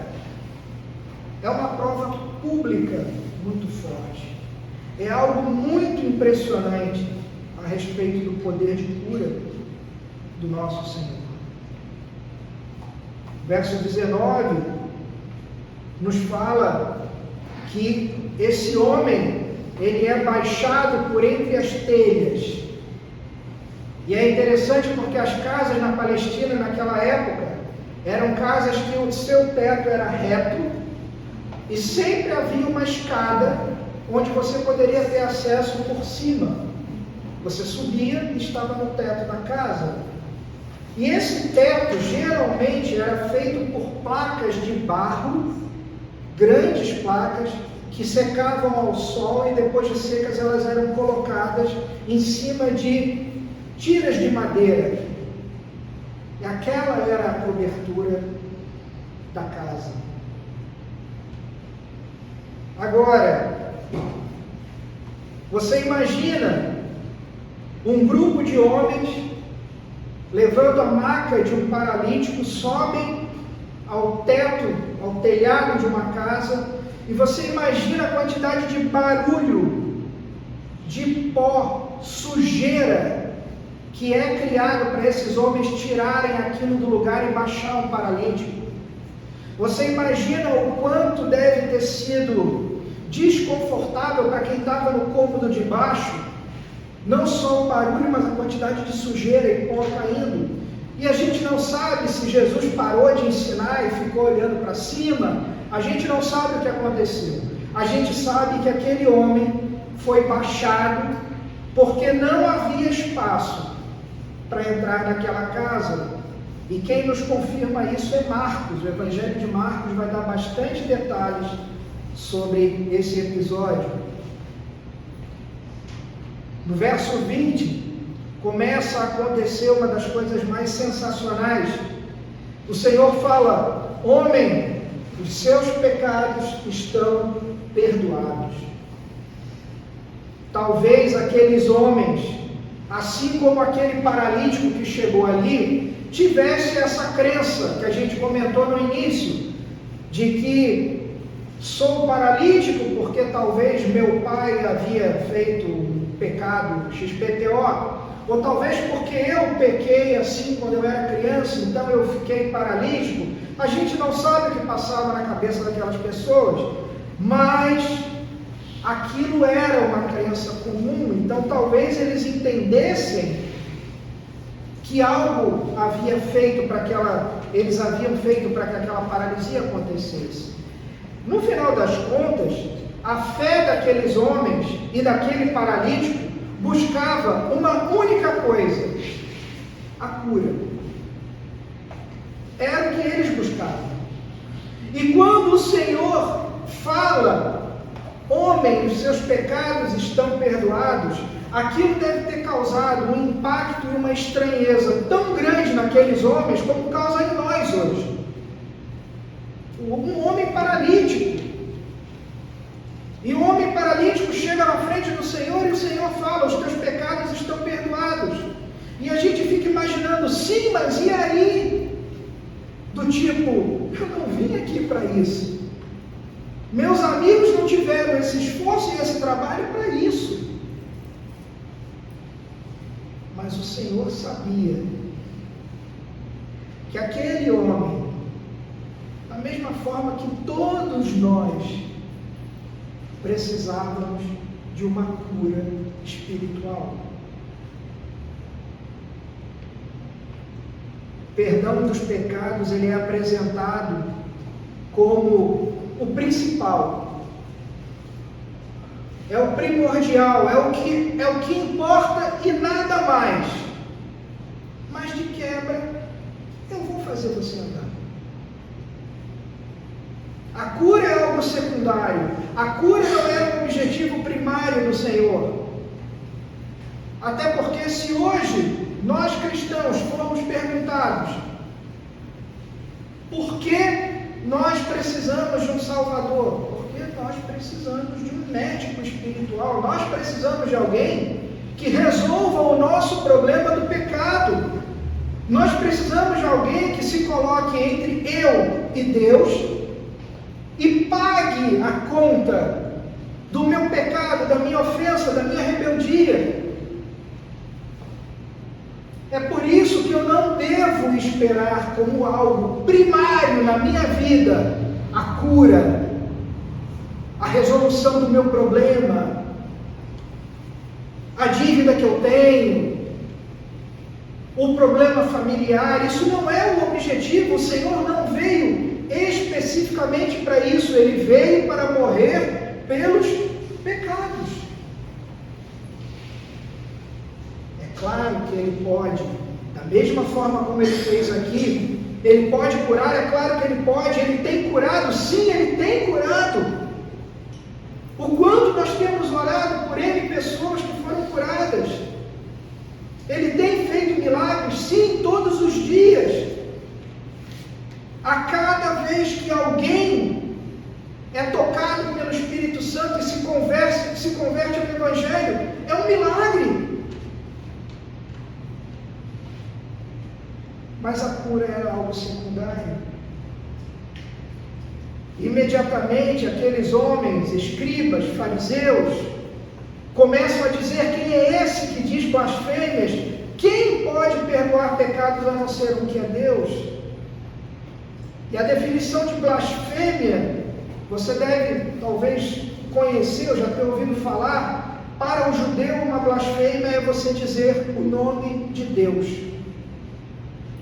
é uma prova pública muito forte. É algo muito impressionante a respeito do poder de cura do nosso Senhor. Verso 19 nos fala que esse homem, ele é baixado por entre as telhas. E é interessante porque as casas na Palestina naquela época eram casas que o seu teto era reto e sempre havia uma escada onde você poderia ter acesso por cima. Você subia e estava no teto da casa. E esse teto geralmente era feito por placas de barro, grandes placas, que secavam ao sol e depois de secas elas eram colocadas em cima de tiras de madeira. E aquela era a cobertura da casa. Agora, você imagina um grupo de homens levando a maca de um paralítico, sobem ao teto, ao telhado de uma casa, e você imagina a quantidade de barulho, de pó, sujeira, que é criado para esses homens tirarem aquilo do lugar e baixar um paralítico. Você imagina o quanto deve ter sido desconfortável para quem estava no cômodo de baixo, não só o barulho, mas a quantidade de sujeira e pó caindo. E a gente não sabe se Jesus parou de ensinar e ficou olhando para cima. A gente não sabe o que aconteceu. A gente sabe que aquele homem foi baixado porque não havia espaço para entrar naquela casa. E quem nos confirma isso é Marcos. O Evangelho de Marcos vai dar bastante detalhes sobre esse episódio. No verso 20, começa a acontecer uma das coisas mais sensacionais. O Senhor fala: homem, os seus pecados estão perdoados. Talvez aqueles homens, assim como aquele paralítico que chegou ali, tivesse essa crença que a gente comentou no início, de que sou paralítico porque talvez meu pai havia feito um pecado XPTO, ou talvez porque eu pequei assim quando eu era criança, então eu fiquei paralítico. A gente não sabe o que passava na cabeça daquelas pessoas, mas aquilo era uma crença comum, então talvez eles entendessem que algo havia feito eles haviam feito para que aquela paralisia acontecesse. No final das contas, a fé daqueles homens e daquele paralítico buscava uma única coisa: a cura. Era o que eles buscavam. E quando o Senhor fala: homem, os seus pecados estão perdoados, aquilo deve ter causado um impacto e uma estranheza tão grande naqueles homens como causa em nós hoje. Um homem paralítico. E o homem paralítico chega na frente do Senhor e o Senhor fala: os teus pecados estão perdoados. E a gente fica imaginando: sim, mas e aí? Do tipo, eu não vim aqui para isso. Meus amigos não tiveram esse esforço e esse trabalho para isso. Mas o Senhor sabia que aquele homem, da mesma forma que todos nós precisávamos de uma cura espiritual. Perdão dos pecados, ele é apresentado como o principal, é o primordial, é o que importa e nada mais. Mas de quebra, eu vou fazer você andar. A cura é algo secundário, a cura não é o objetivo primário do Senhor. Até porque se hoje nós cristãos formos perguntados por que nós precisamos de um Salvador, porque nós precisamos de um médico espiritual, nós precisamos de alguém que resolva o nosso problema do pecado, nós precisamos de alguém que se coloque entre eu e Deus e pague a conta do meu pecado, da minha ofensa, da minha rebeldia. É por isso que eu não devo esperar como algo primário na minha vida a cura, a resolução do meu problema, a dívida que eu tenho, o problema familiar. Isso não é o objetivo. O Senhor não veio especificamente para isso. Ele veio para morrer pelos pecados. Claro que Ele pode, da mesma forma como Ele fez aqui, Ele pode curar, é claro que Ele pode, Ele tem curado, sim, Ele tem curado. O quanto nós temos orado por Ele, pessoas que foram curadas. Ele tem feito milagres, sim, todos os dias. A cada vez que alguém é tocado pelo Espírito Santo e se converte ao Evangelho, é um milagre. Mas a cura era algo secundário. Imediatamente aqueles homens, escribas, fariseus, começam a dizer: quem é esse que diz blasfêmias? Quem pode perdoar pecados a não ser um que é Deus? E a definição de blasfêmia, você deve talvez conhecer, ou já ter ouvido falar. Para o judeu, uma blasfêmia é você dizer o nome de Deus.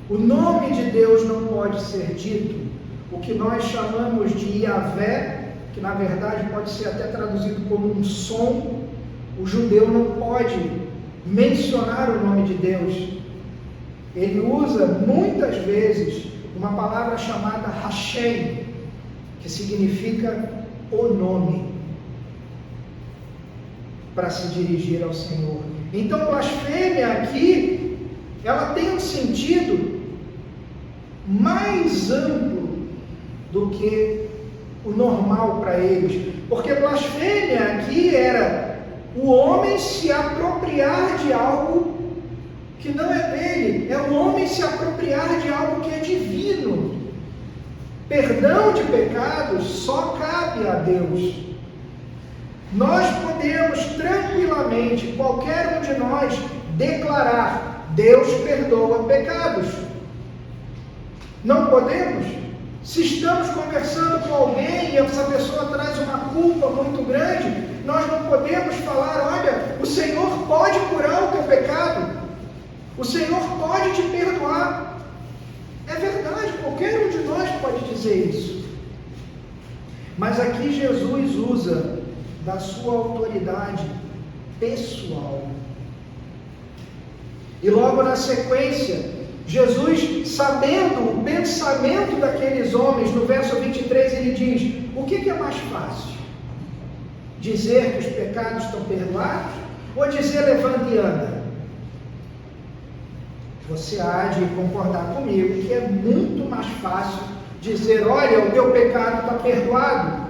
O nome de Deus não pode ser dito. O que nós chamamos de Yahvé, que na verdade pode ser até traduzido como um som, o judeu não pode mencionar o nome de Deus. Ele usa muitas vezes uma palavra chamada Hashem, que significa o nome, para se dirigir ao Senhor. Então, blasfêmia aqui, ela tem um sentido mais amplo do que o normal para eles, porque blasfêmia aqui era o homem se apropriar de algo que não é dele, é o homem se apropriar de algo que é divino. Perdão de pecados só cabe a Deus. Nós podemos tranquilamente, qualquer um de nós, declarar: Deus perdoa pecados. Não podemos? Se estamos conversando com alguém e essa pessoa traz uma culpa muito grande, nós não podemos falar: olha, o Senhor pode curar o teu pecado, o Senhor pode te perdoar. É verdade, qualquer um de nós pode dizer isso. Mas aqui Jesus usa da sua autoridade pessoal. E logo na sequência, Jesus, sabendo o pensamento daqueles homens, no verso 23 ele diz: o que é mais fácil? Dizer que os pecados estão perdoados? Ou dizer levanta e anda? Você há de concordar comigo que é muito mais fácil dizer: olha, o teu pecado está perdoado.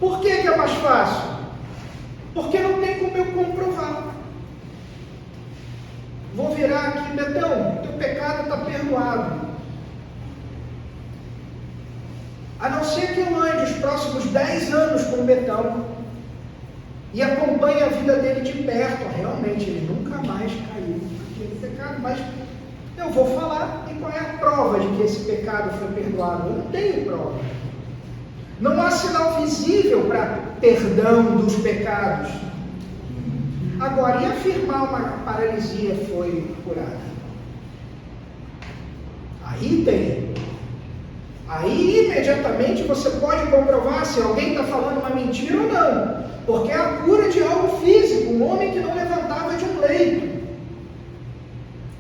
Por que é mais fácil? Porque não tem como eu comprovar. Vou virar aqui: Betão, teu pecado está perdoado. A não ser que eu ande os próximos 10 anos com o Betão e acompanhe a vida dele de perto. Realmente, ele nunca mais caiu naquele pecado, mas eu vou falar. E qual é a prova de que esse pecado foi perdoado? Eu não tenho prova. Não há sinal visível para perdão dos pecados. Agora, e afirmar uma paralisia foi curada? Aí tem. Aí imediatamente você pode comprovar se alguém está falando uma mentira ou não. Porque é a cura de algo físico, um homem que não levantava de um leito.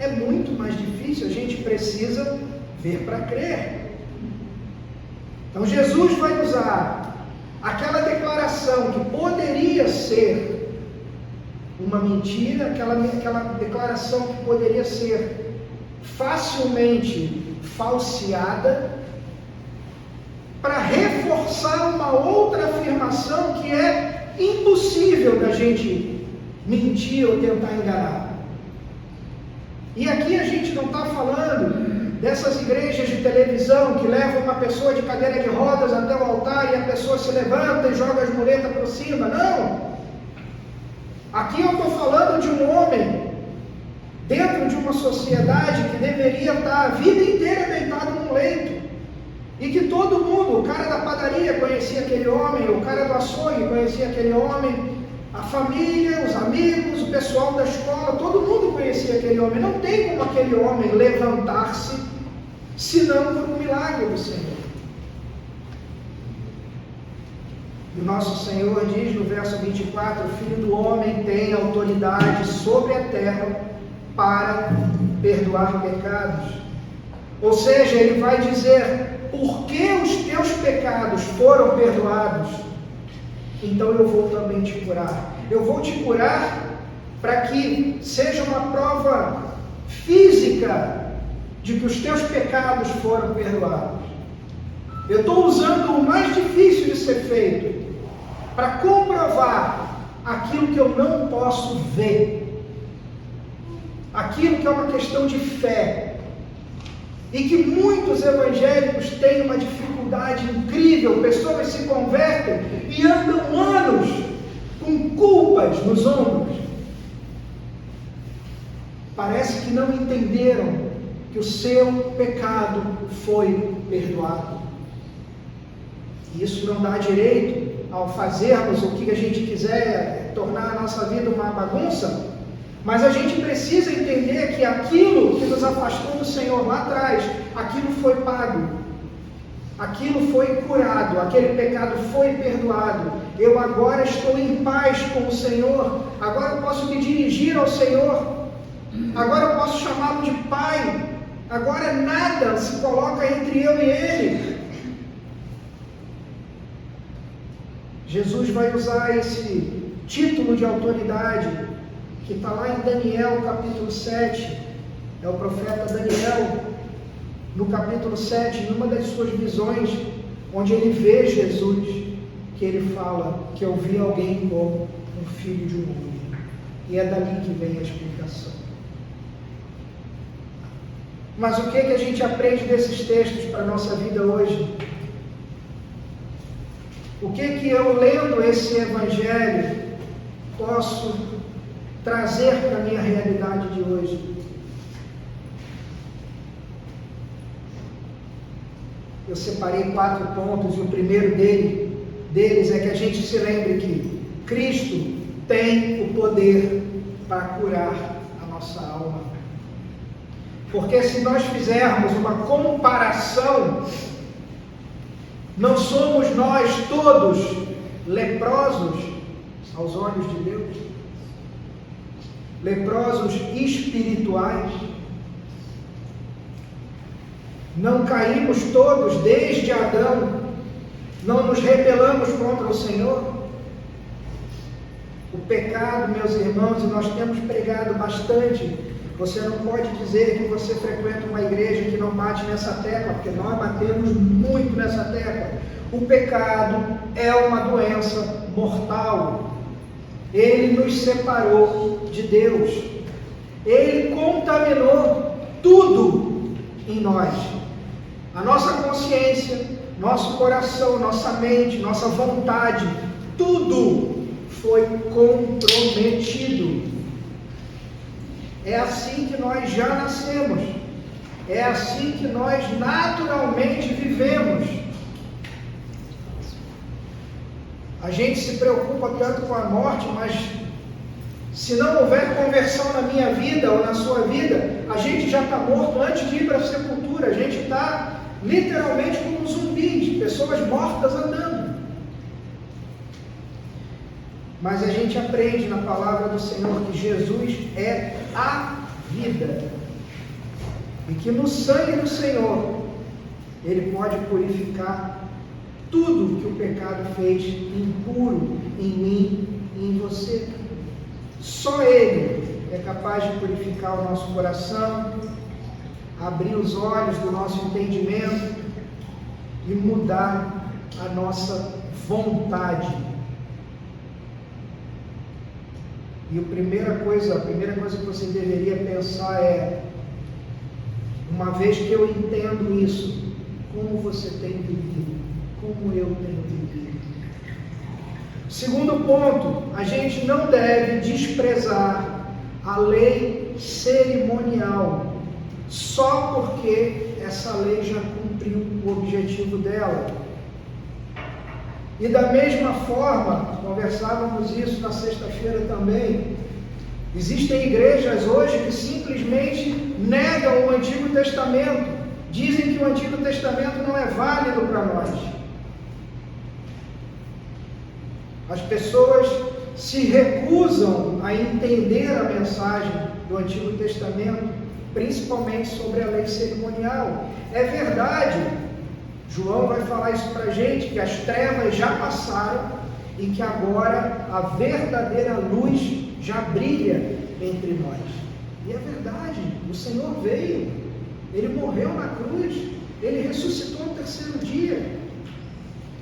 É muito mais difícil, a gente precisa ver para crer. Então Jesus vai usar aquela declaração que poderia ser uma mentira, aquela declaração que poderia ser facilmente falseada, para reforçar uma outra afirmação que é impossível da gente mentir ou tentar enganar. E aqui a gente não está falando dessas igrejas de televisão que levam uma pessoa de cadeira de rodas até o altar e a pessoa se levanta e joga as muletas para cima, não. Aqui eu estou falando de um homem dentro de uma sociedade que deveria estar a vida inteira deitado num leito. E que todo mundo, o cara da padaria conhecia aquele homem, o cara do açougue conhecia aquele homem, a família, os amigos, o pessoal da escola, todo mundo conhecia aquele homem. Não tem como aquele homem levantar-se, senão por um milagre do Senhor. E o nosso Senhor diz no verso 24, o Filho do Homem tem autoridade sobre a terra para perdoar pecados. Ou seja, ele vai dizer, porque os teus pecados foram perdoados, então eu vou também te curar. Eu vou te curar para que seja uma prova física de que os teus pecados foram perdoados. Eu estou usando o mais difícil de ser feito para comprovar aquilo que eu não posso ver, aquilo que é uma questão de fé. E que muitos evangélicos têm uma dificuldade incrível, pessoas se convertem e andam anos com culpas nos ombros. Parece que não entenderam que o seu pecado foi perdoado. E isso não dá direito, ao fazermos o que a gente quiser, tornar a nossa vida uma bagunça. Mas a gente precisa entender que aquilo que nos afastou do Senhor lá atrás, aquilo foi pago, aquilo foi curado, aquele pecado foi perdoado. Eu agora estou em paz com o Senhor, agora eu posso me dirigir ao Senhor, agora eu posso chamá-lo de Pai, agora nada se coloca entre eu e Ele. Jesus vai usar esse título de autoridade que está lá em Daniel capítulo 7, é o profeta Daniel, no capítulo 7, numa das suas visões, onde ele vê Jesus, que ele fala que eu vi alguém como um filho de um homem, e é dali que vem a explicação. Mas o que a gente aprende desses textos para a nossa vida hoje? O que eu, lendo esse evangelho, posso trazer para a minha realidade de hoje? Eu separei 4 pontos e o primeiro deles é que a gente se lembre que Cristo tem o poder para curar a nossa alma. Porque se nós fizermos uma comparação, não somos nós todos leprosos aos olhos de Deus? Leprosos espirituais? Não caímos todos desde Adão? Não nos rebelamos contra o Senhor? O pecado, meus irmãos, e nós temos pregado bastante. Você não pode dizer que você frequenta uma igreja que não bate nessa tecla, porque nós batemos muito nessa tecla. O pecado é uma doença mortal. Ele nos separou de Deus. Ele contaminou tudo em nós. A nossa consciência, nosso coração, nossa mente, nossa vontade, tudo foi comprometido. É assim que nós já nascemos. É assim que nós naturalmente vivemos. A gente se preocupa tanto com a morte, mas Se não houver conversão na minha vida ou na sua vida, a gente já está morto antes de ir para a sepultura. A gente está literalmente como zumbis, pessoas mortas andando. Mas a gente aprende na palavra do Senhor que Jesus é a vida. E que no sangue do Senhor, Ele pode purificar tudo que o pecado fez impuro em mim e em você. Só Ele é capaz de purificar o nosso coração, abrir os olhos do nosso entendimento e mudar a nossa vontade. E a primeira coisa que você deveria pensar é: uma vez que eu entendo isso, como você tem vivido? Como eu tenho vivido? Segundo ponto, a gente não deve desprezar a lei cerimonial só porque essa lei já cumpriu o objetivo dela. E da mesma forma, conversávamos isso na sexta-feira também, existem igrejas hoje que simplesmente negam o Antigo Testamento, dizem que o Antigo Testamento não é válido para nós. As pessoas se recusam a entender a mensagem do Antigo Testamento, principalmente sobre a lei cerimonial. É verdade, João vai falar isso para a gente, que as trevas já passaram e que agora a verdadeira luz já brilha entre nós. E é verdade, o Senhor veio, Ele morreu na cruz, Ele ressuscitou no terceiro dia.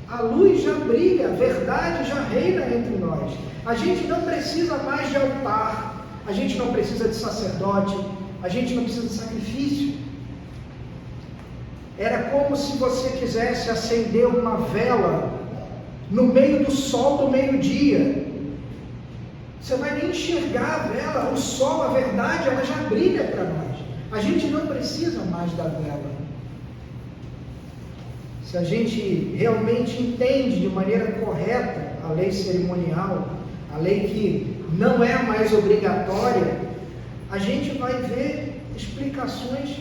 A luz já brilha, a verdade já reina entre nós. A gente não precisa mais de altar, a gente não precisa de sacerdote, a gente não precisa de sacrifício. Era como se você quisesse acender uma vela no meio do sol do meio-dia. Você vai nem enxergar a vela, o sol, a verdade, ela já brilha para nós. A gente não precisa mais da vela. Se a gente realmente entende de maneira correta a lei cerimonial, a lei que não é mais obrigatória, a gente vai ver explicações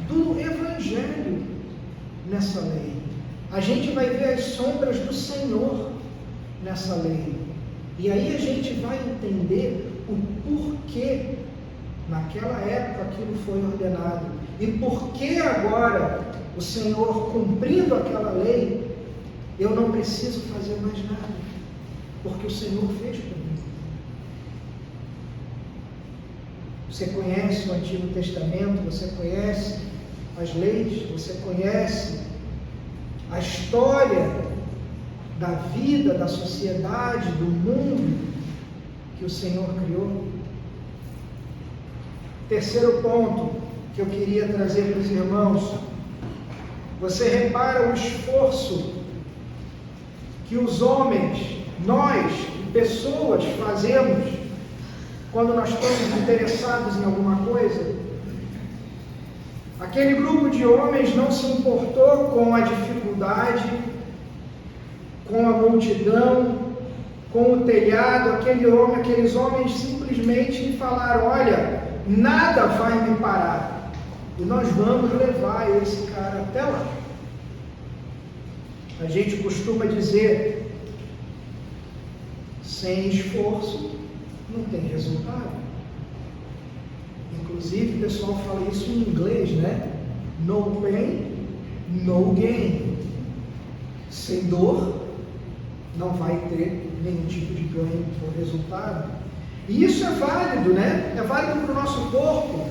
do Evangelho nessa lei. A gente vai ver as sombras do Senhor nessa lei. E aí a gente vai entender o porquê naquela época aquilo foi ordenado. E por que agora o Senhor, cumprindo aquela lei, eu não preciso fazer mais nada, porque o Senhor fez por mim. Você conhece o Antigo Testamento, você conhece as leis, você conhece a história da vida, da sociedade, do mundo que o Senhor criou. Terceiro ponto que eu queria trazer para os irmãos: você repara o esforço que os homens, nós, pessoas, fazemos quando nós estamos interessados em alguma coisa? Aquele grupo de homens não se importou com a dificuldade, com a multidão, com o telhado. Aqueles homens simplesmente falaram: olha, nada vai me parar, e nós vamos levar esse cara até lá. A gente costuma dizer: sem esforço não tem resultado. Inclusive o pessoal fala isso em inglês, né? No pain, no gain. Sem dor não vai ter nenhum tipo de ganho ou resultado. E isso é válido, né? É válido para o nosso corpo.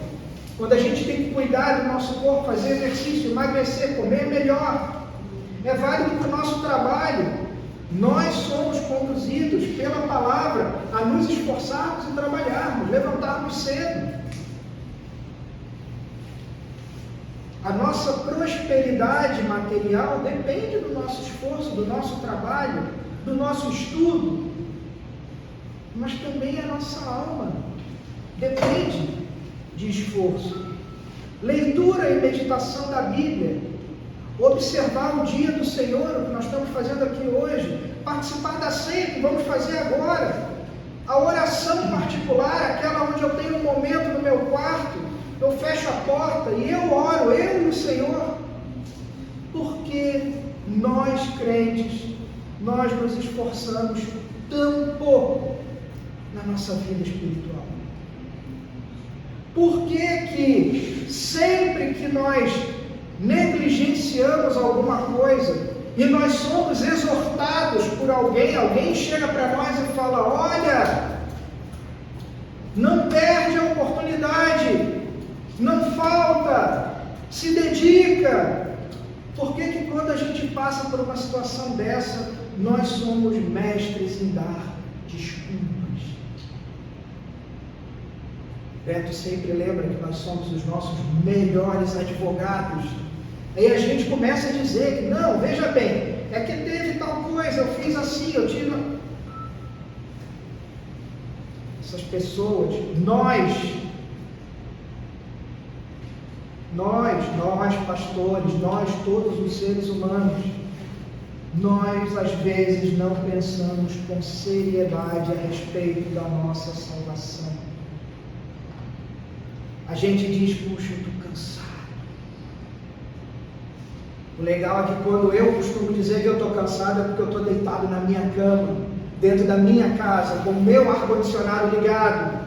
Quando a gente tem que cuidar do nosso corpo, fazer exercício, emagrecer, comer melhor. É válido para o nosso trabalho. Nós somos conduzidos pela palavra a nos esforçarmos e trabalharmos, levantarmos cedo. A nossa prosperidade material depende do nosso esforço, do nosso trabalho, do nosso estudo, mas também a nossa alma depende de esforço. Leitura e meditação da Bíblia, observar o dia do Senhor, o que nós estamos fazendo aqui hoje, participar da ceia que vamos fazer agora, a oração particular eu fecho a porta e eu oro, eu e o Senhor. Porque nós crentes, nós nos esforçamos tão pouco na nossa vida espiritual. Por que sempre que nós negligenciamos alguma coisa e nós somos exortados por alguém chega para nós e fala: olha, não perde a oportunidade, não falta, se dedica. Por que quando a gente passa por uma situação dessa, nós somos mestres em dar desculpas? Beto sempre lembra que nós somos os nossos melhores advogados. Aí a gente começa a dizer que não, veja bem, é que teve tal coisa, eu fiz assim, eu tive... Essas pessoas, nós pastores, nós todos os seres humanos, nós às vezes não pensamos com seriedade a respeito da nossa salvação. A gente diz: puxa, eu estou cansado. O legal é que quando eu costumo dizer que eu estou cansado, é porque eu estou deitado na minha cama, dentro da minha casa, com o meu ar-condicionado ligado,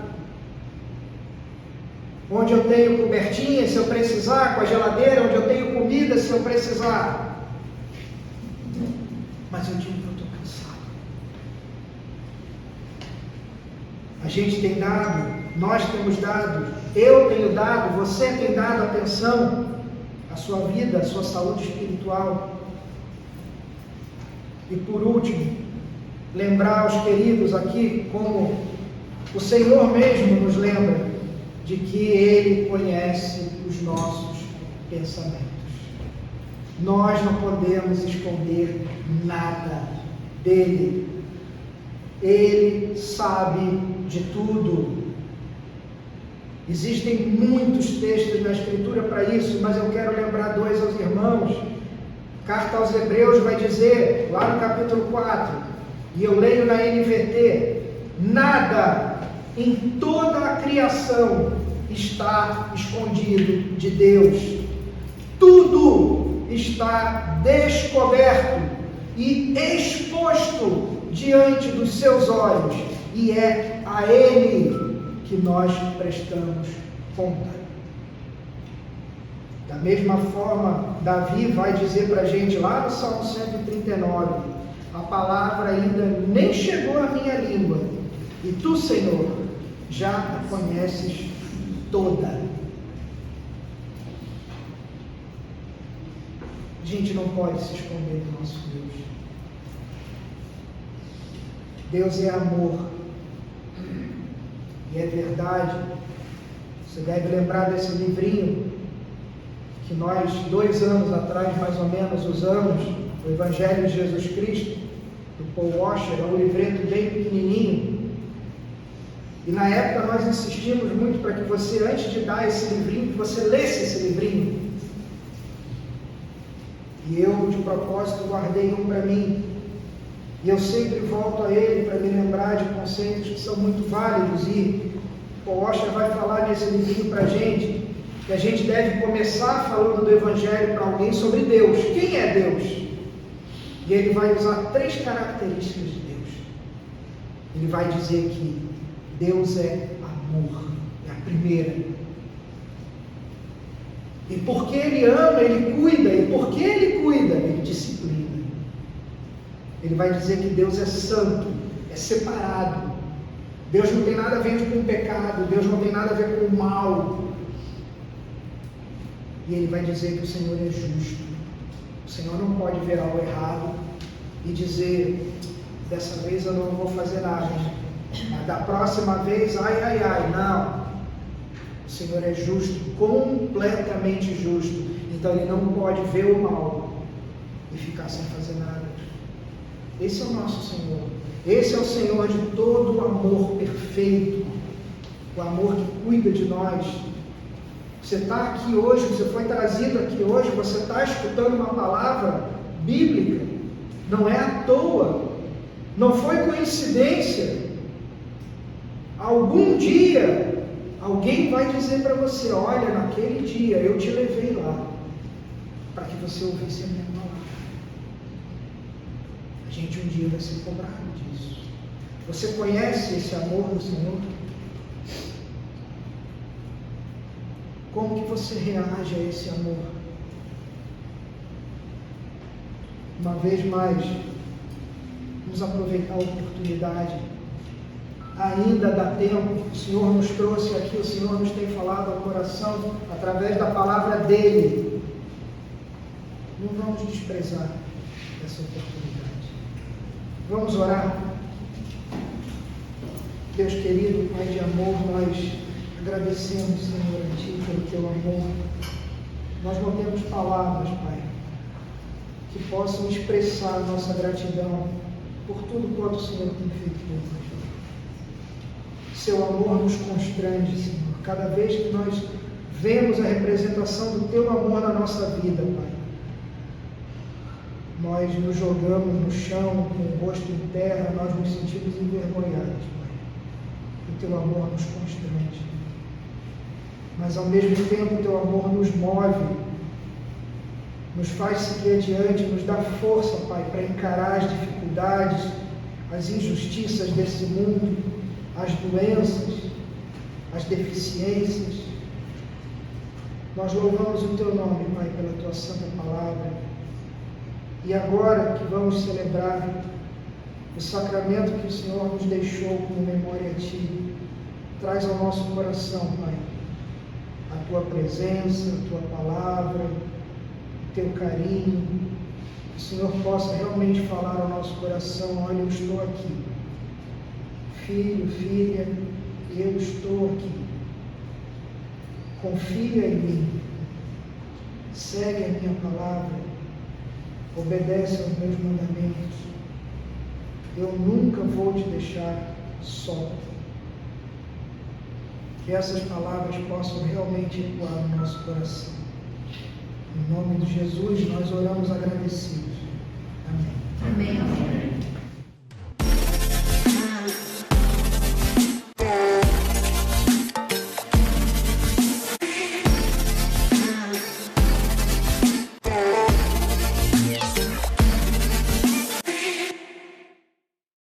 onde eu tenho cobertinha se eu precisar, com a geladeira, onde eu tenho comida se eu precisar. Mas eu digo que eu estou cansado. A gente tem dado, nós temos dado, eu tenho dado, você tem dado atenção à sua vida, à sua saúde espiritual. E por último, lembrar aos queridos aqui, como o Senhor mesmo nos lembra, de que Ele conhece os nossos pensamentos. Nós não podemos esconder nada dEle. Ele sabe de tudo. Existem muitos textos na Escritura para isso, mas eu quero lembrar dois aos irmãos. Carta aos Hebreus vai dizer, lá no capítulo 4, e eu leio na NVT: nada em toda a criação está escondido de Deus. Tudo está descoberto e exposto diante dos seus olhos, e é a Ele que nós prestamos conta. Da mesma forma, Davi vai dizer para a gente lá no Salmo 139, a palavra ainda nem chegou à minha língua, e tu, Senhor, já a conheces toda. A gente não pode se esconder do nosso Deus. Deus é amor. E é verdade. Você deve lembrar desse livrinho que nós, 2 anos atrás, mais ou menos, usamos, o Evangelho de Jesus Cristo, do Paul Washer. É um livreto bem pequenininho. E na época nós insistimos muito para que você, antes de dar esse livrinho, que você lesse esse livrinho. E eu, de propósito, guardei um para mim. E eu sempre volto a ele para me lembrar de conceitos que são muito válidos. E Paul Washer vai falar nesse livrinho para a gente, que a gente deve começar falando do Evangelho para alguém sobre Deus. Quem é Deus? E ele vai usar 3 características de Deus. Ele vai dizer que Deus é amor, é a primeira. E porque Ele ama, Ele cuida. E porque Ele cuida, Ele disciplina. Ele vai dizer que Deus é santo, é separado. Deus não tem nada a ver com o pecado, Deus não tem nada a ver com o mal. E Ele vai dizer que o Senhor é justo. O Senhor não pode ver algo errado e dizer: dessa vez eu não vou fazer nada, mas da próxima vez, ai. Não. O Senhor é justo, completamente justo. Então Ele não pode ver o mal e ficar sem fazer nada. Esse é o nosso Senhor. Esse é o Senhor de todo o amor perfeito, o amor que cuida de nós. Você está aqui hoje, você foi trazido aqui hoje, você está escutando uma palavra bíblica. Não é à toa, não foi coincidência. Algum dia Alguém vai dizer para você: olha, naquele dia eu te levei lá, para que você ouvisse a minha palavra. A gente um dia vai ser cobrado disso. Você conhece esse amor do Senhor? Como que você reage a esse amor? Uma vez mais, vamos aproveitar a oportunidade. Ainda dá tempo. O Senhor nos trouxe aqui, o Senhor nos tem falado ao coração através da palavra dele. Não vamos desprezar essa oportunidade. Vamos orar. Deus querido, Pai de amor, nós agradecemos, Senhor, a Ti pelo Teu amor. Nós não temos palavras, Pai, que possam expressar a nossa gratidão por tudo quanto o Senhor tem feito por nós. Seu amor nos constrange, Senhor. Cada vez que nós vemos a representação do Teu amor na nossa vida, Pai, nós nos jogamos no chão, com o rosto em terra, nós nos sentimos envergonhados, Pai. O Teu amor nos constrange. Mas ao mesmo tempo o Teu amor nos move, nos faz seguir adiante, nos dá força, Pai, para encarar as dificuldades, as injustiças desse mundo, as doenças, as deficiências. Nós louvamos o Teu nome, Pai, pela Tua santa palavra. E agora que vamos celebrar o sacramento que o Senhor nos deixou como memória a Ti, traz ao nosso coração, Pai, a Tua presença, a Tua palavra, o Teu carinho. Que o Senhor possa realmente falar ao nosso coração: olha, eu estou aqui. Filho, filha, eu estou aqui. Confia em mim. Segue a minha palavra. Obedece aos meus mandamentos. Eu nunca vou te deixar só. Que essas palavras possam realmente ecoar no nosso coração. Em nome de Jesus, nós oramos agradecidos. Amém. Amém.